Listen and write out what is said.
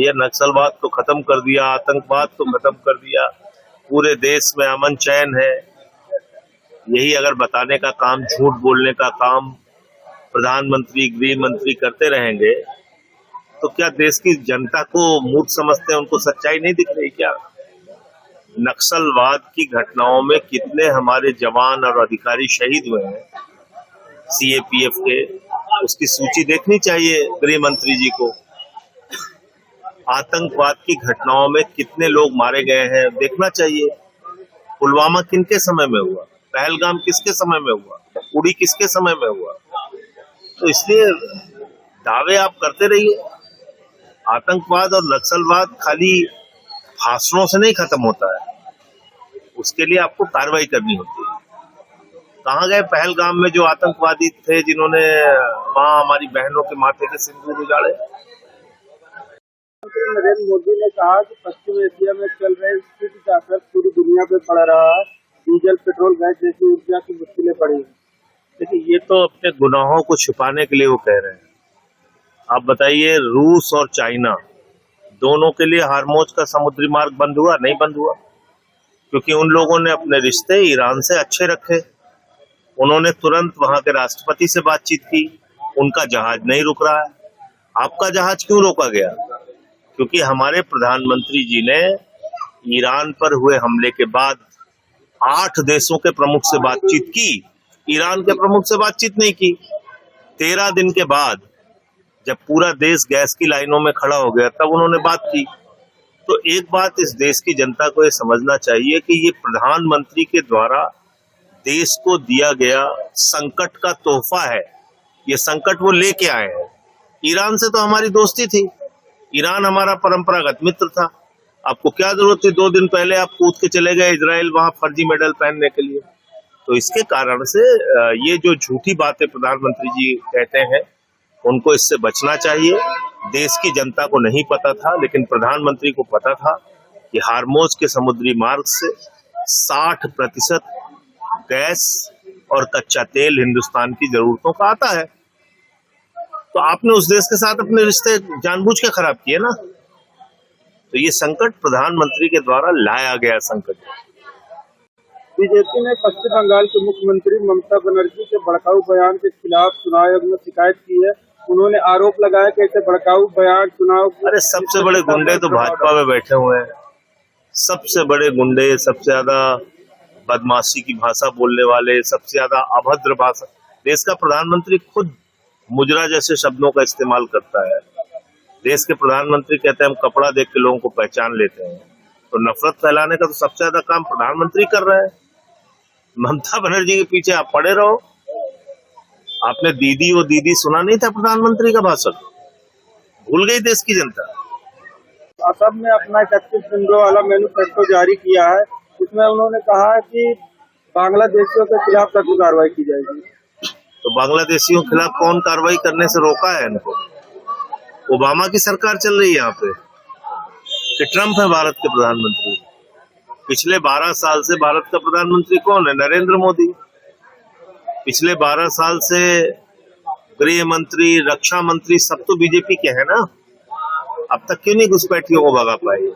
ये नक्सलवाद तो खत्म कर दिया, आतंकवाद तो खत्म कर दिया, पूरे देश में अमन चैन है। यही अगर बताने का काम, झूठ बोलने का काम प्रधानमंत्री, गृह मंत्री करते रहेंगे तो क्या देश की जनता को मूर्ख समझते हैं? उनको सच्चाई नहीं दिख रही क्या? नक्सलवाद की घटनाओं में कितने हमारे जवान और अधिकारी शहीद हुए हैं सीएपीएफ के, उसकी सूची देखनी चाहिए गृह मंत्री जी को। आतंकवाद की घटनाओं में कितने लोग मारे गए हैं देखना चाहिए। पुलवामा किनके समय में हुआ? पहलगाम किसके समय में हुआ? उड़ी किसके समय में हुआ? तो इसलिए दावे आप करते रहिए। आतंकवाद और नक्सलवाद खाली भाषणों से नहीं खत्म होता है, उसके लिए आपको कार्रवाई करनी होती है। कहाँ गए पहलगाम में जो आतंकवादी थे जिन्होंने वहां हमारी बहनों के माथे के सिंदूर उजाड़े? नरेंद्र मोदी ने कहा कि पश्चिम एशिया में चल रहे स्थिति का असर पूरी दुनिया पे पड़ रहा है, डीजल, पेट्रोल, गैस जैसी ऊर्जा की मुश्किलें पड़ी हैं। देखिए, ये तो अपने गुनाहों को छिपाने के लिए वो कह रहे हैं। आप बताइए, रूस और चाइना दोनों के लिए हार्मोज का समुद्री मार्ग बंद हुआ? नहीं बंद हुआ, क्योंकि उन लोगों ने अपने रिश्ते ईरान से अच्छे रखे। उन्होंने तुरंत वहां के राष्ट्रपति से बातचीत की, उनका जहाज नहीं रुक रहा है। आपका जहाज क्यों रोका गया? क्योंकि हमारे प्रधानमंत्री जी ने ईरान पर हुए हमले के बाद 8 देशों के प्रमुख से बातचीत की, ईरान के प्रमुख से बातचीत नहीं की। 13 दिन के बाद जब पूरा देश गैस की लाइनों में खड़ा हो गया तब उन्होंने बात की। तो एक बात इस देश की जनता को ये समझना चाहिए कि ये प्रधानमंत्री के द्वारा देश को दिया गया संकट का तोहफा है। ये संकट वो लेके आए हैं। ईरान से तो हमारी दोस्ती थी, ईरान हमारा परंपरागत मित्र था। आपको क्या जरूरत थी 2 दिन पहले आप कूद के चले गए इजराइल वहां फर्जी मेडल पहनने के लिए? तो इसके कारण से ये जो झूठी बातें प्रधानमंत्री जी कहते हैं उनको इससे बचना चाहिए। देश की जनता को नहीं पता था, लेकिन प्रधानमंत्री को पता था कि हार्मोज के समुद्री मार्ग से 60% गैस और कच्चा तेल हिंदुस्तान की जरूरतों का आता है। तो आपने उस देश के साथ अपने रिश्ते जानबूझ के खराब किए ना। तो ये संकट प्रधानमंत्री के द्वारा लाया गया संकट। बीजेपी ने पश्चिम बंगाल के मुख्यमंत्री ममता बनर्जी के भड़काऊ बयान के खिलाफ चुनाव आयोग में शिकायत की है। उन्होंने आरोप लगाया कि ऐसे भड़काऊ बयान चुनाव। अरे सबसे बड़े गुंडे तो भाजपा में बैठे हुए हैं, सबसे बड़े गुंडे, सबसे ज्यादा बदमाशी की भाषा बोलने वाले, सबसे ज्यादा अभद्र भाषा। देश का प्रधानमंत्री खुद मुजरा जैसे शब्दों का इस्तेमाल करता है। देश के प्रधानमंत्री कहते हैं हम कपड़ा देख के लोगों को पहचान लेते हैं। तो नफरत फैलाने का तो सबसे ज्यादा काम प्रधानमंत्री कर रहे हैं। ममता बनर्जी के पीछे आप पड़े रहो। आपने दीदी वो दीदी सुना नहीं था प्रधानमंत्री का भाषण? भूल गई देश की जनता। असम में अपना 31 बिंदुओं वाला मैनिफेस्टो जारी किया है। इसमें उन्होंने कहा कि बांग्लादेशियों के खिलाफ सख्त कार्रवाई की जाएगी। तो बांग्लादेशियों के खिलाफ कौन कार्रवाई करने से रोका है इनको? ओबामा की सरकार चल रही है यहाँ पे कि ट्रंप है भारत के प्रधानमंत्री? पिछले 12 साल से भारत का प्रधानमंत्री कौन है? नरेंद्र मोदी। पिछले 12 साल से गृह मंत्री, रक्षा मंत्री सब तो बीजेपी के हैं ना। अब तक क्यों नहीं घुसपैठियों को भगा पाए?